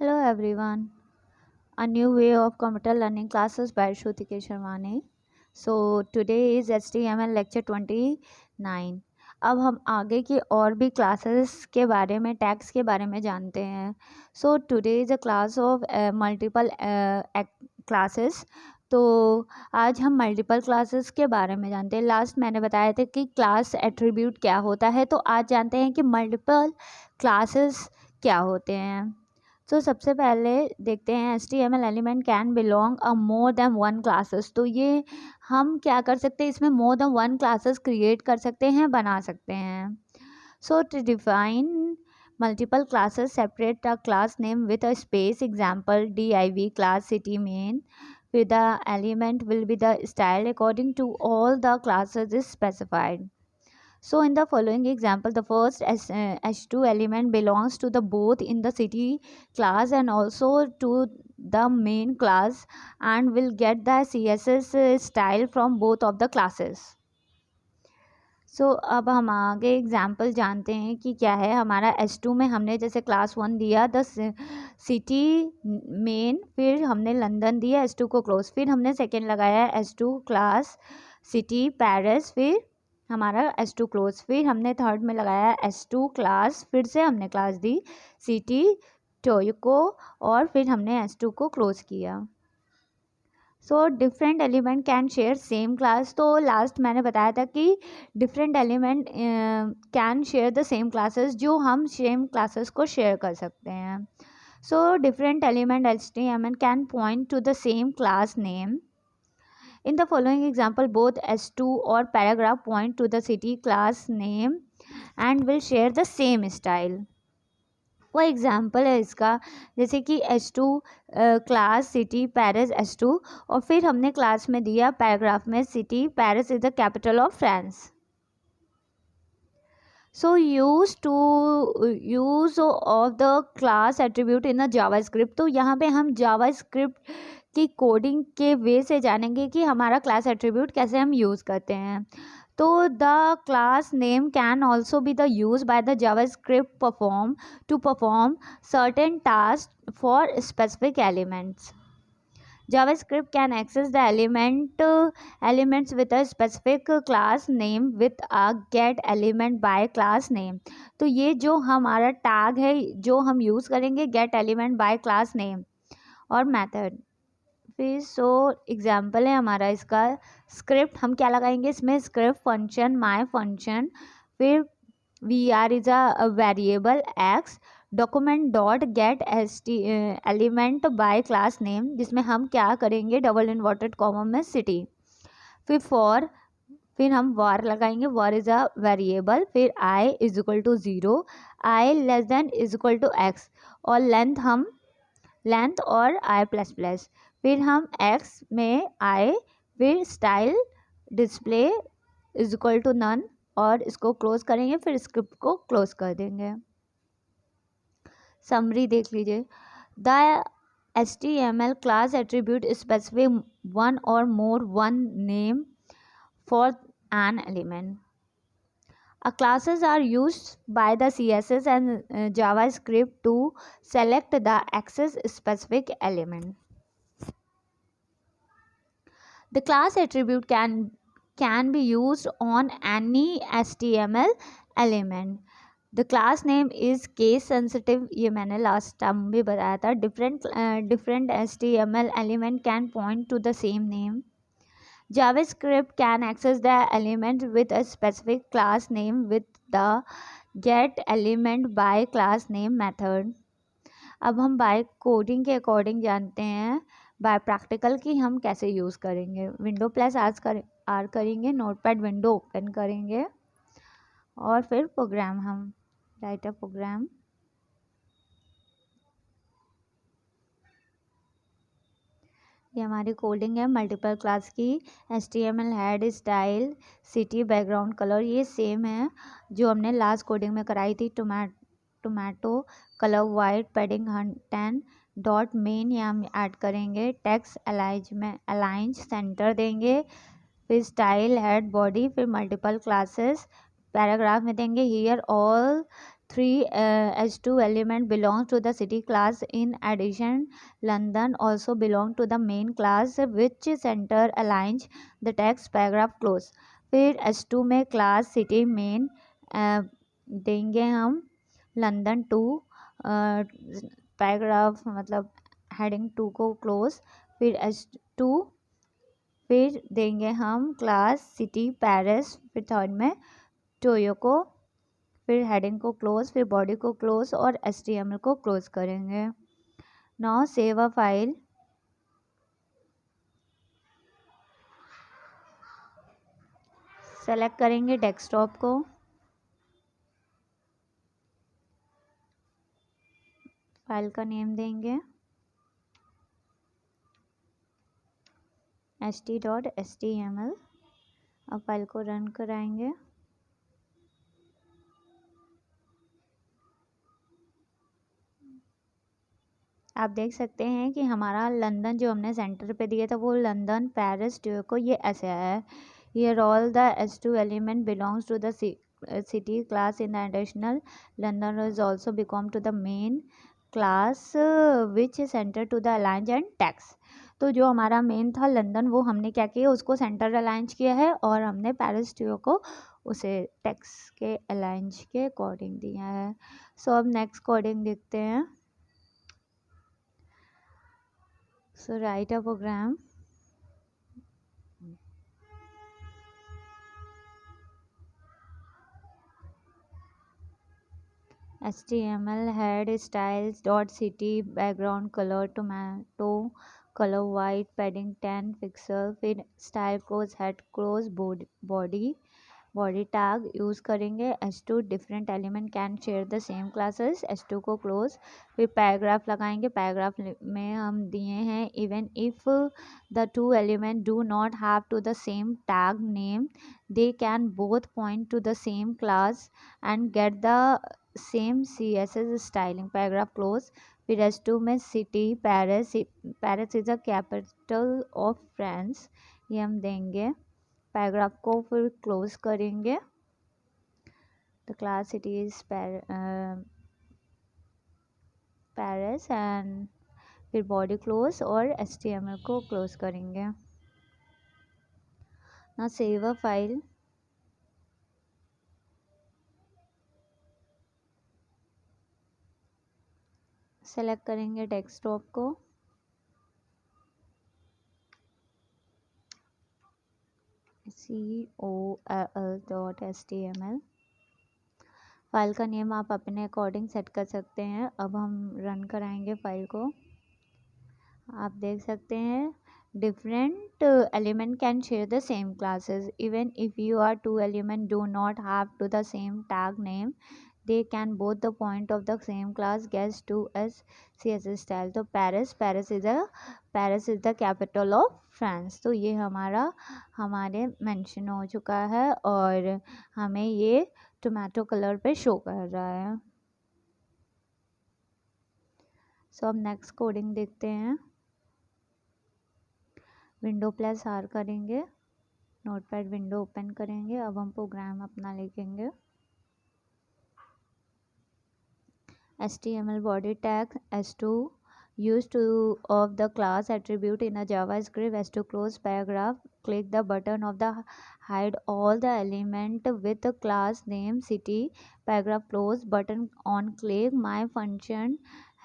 Hello everyone. A new way of computer learning classes by Shruti Kesharwani. So today is HTML lecture 29. अब हम आगे की और भी क्लासेस के बारे में टैग्स के बारे में जानते हैं. So today is a class of multiple classes. तो आज हम मल्टीपल क्लासेस के बारे में जानते हैं. लास्ट मैंने बताया था कि क्लास एट्रीब्यूट क्या होता है, तो आज जानते हैं कि मल्टीपल क्लासेस क्या होते हैं. तो सबसे पहले देखते हैं HTML element can belong a more than one classes. तो ये हम क्या कर सकते हैं, इसमें more than one classes create कर सकते हैं, बना सकते हैं. So to define multiple classes separate a class name with a space. Example div class city main with the element will be the style according to all the classes is specified. So in the following example, the first H2 element belongs to the both in the city class and also to the main class and will get the CSS style from both of the classes. सो अब हम आगे example जानते हैं कि क्या है. हमारा H2 में हमने जैसे क्लास 1 दिया द सिटी मेन, फिर हमने लंदन दिया H2 को क्लोज, फिर हमने सेकेंड लगाया H2 क्लास सिटी पेरिस, फिर हमारा H2 क्लोज, फिर हमने थर्ड में लगाया H2 क्लास, फिर से हमने क्लास दी सिटी टोयोको और फिर हमने H2 को क्लोज किया. So different element can share same class. तो लास्ट मैंने बताया था कि different element can share the same classes, जो हम सेम क्लासेस को शेयर कर सकते हैं. So different element HTML can point to the same class name. In the following example, both S2 और paragraph point to the city class name and will share the same style. वो example है इसका, जैसे कि H2 class city Paris H2 और फिर हमने class में दिया पैराग्राफ में city Paris is the capital of France. So use of the class attribute in a JavaScript. तो यहाँ पे हम जावास्क्रिप्ट की कोडिंग के वे से जानेंगे कि हमारा क्लास एट्रीब्यूट कैसे हम यूज़ करते हैं. तो the class name can also be the use by the JavaScript to perform certain task for specific elements. JavaScript can access the elements with a specific class name with a get element by class name. तो ये जो हमारा tag है जो हम use करेंगे get element by class name और method. फिर सो एग्जाम्पल है हमारा इसका स्क्रिप्ट. हम क्या लगाएंगे इसमें, स्क्रिप्ट फंक्शन माई फंक्शन, फिर VR is a variable x, document dot get element by class name, जिसमें हम क्या करेंगे डबल इन्वर्टेड कॉमा में सिटी, फिर फॉर, फिर हम वार लगाएंगे, वार इज़ अ वेरिएबल, फिर i is equal to 0, i less than is equal to x और लेंथ और i प्लस प्लस, फिर हम x में i, फिर style display is equal to none और इसको क्लोज करेंगे, फिर स्क्रिप्ट को क्लोज कर देंगे. समरी देख लीजिए. The HTML class attribute specify one or more one name for an element. Classes are used by the CSS and JavaScript to select the access specific element. The class attribute can be used on any HTML element. The class name is case sensitive. ये मैंने last time भी बताया था. different HTML element can point to the same name. JavaScript can access the element with a specific class name with the get element by class name method. अब हम bye coding के according जानते हैं bye practical की हम कैसे use करेंगे. Window plus are करेंगे, नोटपैड विंडो ओपन करेंगे और फिर प्रोग्राम हम राइट अ प्रोग्राम. ये हमारी कोडिंग है मल्टीपल क्लास की. HTML head style city background colour ये सेम है जो हमने लास्ट कोडिंग में कराई थी. Tomato colour white, padding 10 dot main ये हम ऐड करेंगे. टेक्स्ट अलाइंज सेंटर देंगे, फिर स्टाइल हेड बॉडी, फिर मल्टीपल क्लासेस पैराग्राफ में देंगे. Here all 3 H2 element belongs to the city class. In addition, London also belong to the main class which center aligns the text paragraph close. फिर H2 में class city main देंगे हम London 2 paragraph मतलब heading 2 को close. फिर H2 फिर देंगे हम क्लास सिटी पेरिस. फिर थर्ड में टोयोको. फिर हेडिंग को क्लोज, फिर बॉडी को क्लोज और HTML को क्लोज करेंगे. Now save a file. Select करेंगे डेस्कटॉप को. फाइल का नेम देंगे ht.html. अब फाइल को रन कराएंगे. आप देख सकते हैं कि हमारा लंदन जो हमने सेंटर पे दिया था वो लंदन पेरिस टोयोको ये ऐसे आया है. Here all the H2 element belongs to the city class. In the additional, London is also become to the main class which is center to the align and text. तो जो हमारा main था London वो हमने क्या किया उसको centre align किया है और हमने पेरिस टोयोको को उसे टेक्स्ट के अलाइन के अकॉर्डिंग दिया है. सो अब नेक्स्ट कोडिंग देखते हैं. So write a program. HTML head styles dot city background color tomato color white padding 10 pixel. फिर style close head close body tag use करेंगे. H2 different element can share the same classes. H2 को close. फिर paragraph लगाएंगे. Paragraph में हम दिए हैं even if the two element do not have to the same tag name they can both point to the same class and get the same CSS styling. Paragraph close. फिर H2 में city Paris. Paris is a capital of France ये हम देंगे. Paragraph को फिर close करेंगे. The class city is Paris and फिर body close और HTML को क्लोज करेंगे. ना सेव अ फाइल. सेलेक्ट करेंगे डेस्कटॉप को. COLL.html. फाइल का नेम आप अपने अकॉर्डिंग सेट कर सकते हैं. अब हम रन कराएंगे फाइल को. आप देख सकते हैं different element can share the same classes even if you are two element do not have to the same tag name they can both the point of the same class gets to as CSS style. तो Paris is the capital of France. तो ये हमारे mention हो चुका है और हमें ये टोमेटो कलर पे शो कर रहा है. सो अब नेक्स्ट कोडिंग देखते हैं. विंडो प्लस R करेंगे. नोटपैड विंडो ओपन करेंगे. अब हम प्रोग्राम अपना लिखेंगे. HTML body tag H2 used to of the class attribute in a JavaScript. H2 close paragraph. Click the button of the hide all the element with the class name city. Paragraph close button on click my function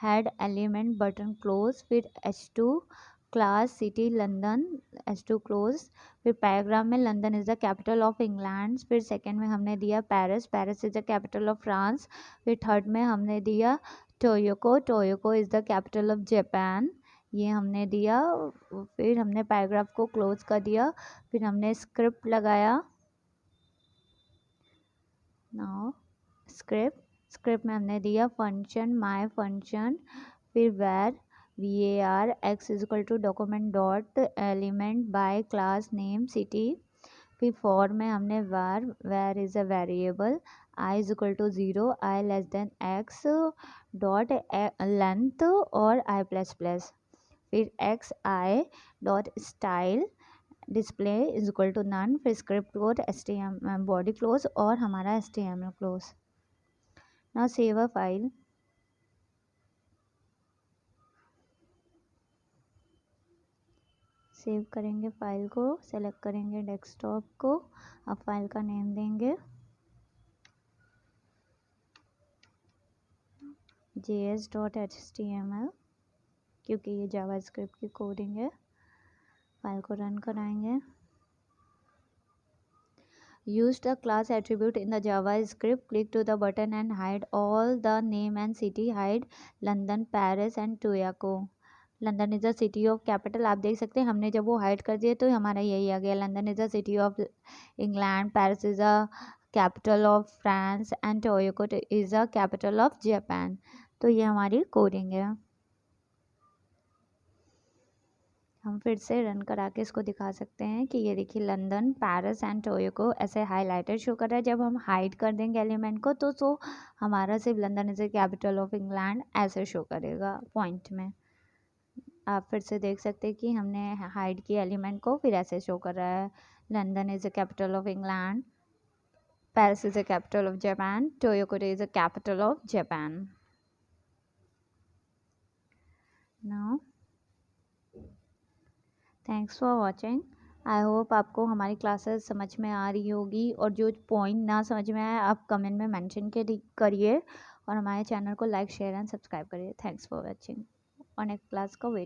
head element button close. फिर H2 class city London H2 close. फिर paragraph में London is the capital of England. फिर second में हमने दिया Paris is the capital of France. फिर third में हमने दिया टोयोको is the capital of Japan ये हमने दिया. फिर हमने पैराग्राफ को क्लोज कर दिया. फिर हमने स्क्रिप्ट लगाया. नाउ स्क्रिप्ट में हमने दिया फंक्शन माय फंक्शन. फिर var x is equal to document dot element by class name city. फिर for में हमने var is a variable I is equal to 0 I less than x dot length और I plus plus. फिर x I dot style display is equal to none. फिर script code HTML body close और हमारा HTML close. Now save a file. Save करेंगे file को, select करेंगे desktop को। अब फाइल का नेम देंगे js.html, क्योंकि ये जावास्क्रिप्ट की कोडिंग है। फाइल को रन कराएंगे। Use the class attribute in the JavaScript. Click to the button and hide all the name and city. Hide London, Paris and Toyako. London is a city of capital. आप देख सकते हैं हमने जब वो hide कर दिए तो हमारा यही आ गया। London is a city of England, Paris is a capital of France and टोयोको is a capital of Japan. तो ये हमारी कोडिंग है। हम फिर से रन करा के इसको दिखा सकते हैं कि ये देखिए लंदन, पेरिस एंड टोयोको ऐसे हाईलाइटेड शो कर रहा है। जब हम हाइड कर देंगे एलिमेंट को तो हमारा सिर्फ London is the capital of England ऐसे शो करेगा पॉइंट में। आप फिर से देख सकते हैं कि हमने हाइड किया एलिमेंट को, फिर ऐसे शो कर रहा है London is the capital of England, Paris is the capital of Japan, टोयोको is the capital of Japan. Now thanks for watching. I hope आपको हमारी क्लासेस समझ में आ रही होगी, और जो पॉइंट ना समझ में आए आप कमेंट में मेंशन करिए, और हमारे चैनल को लाइक शेयर एंड सब्सक्राइब करिए। Thanks for watching. और नेक्स्ट क्लास का वेट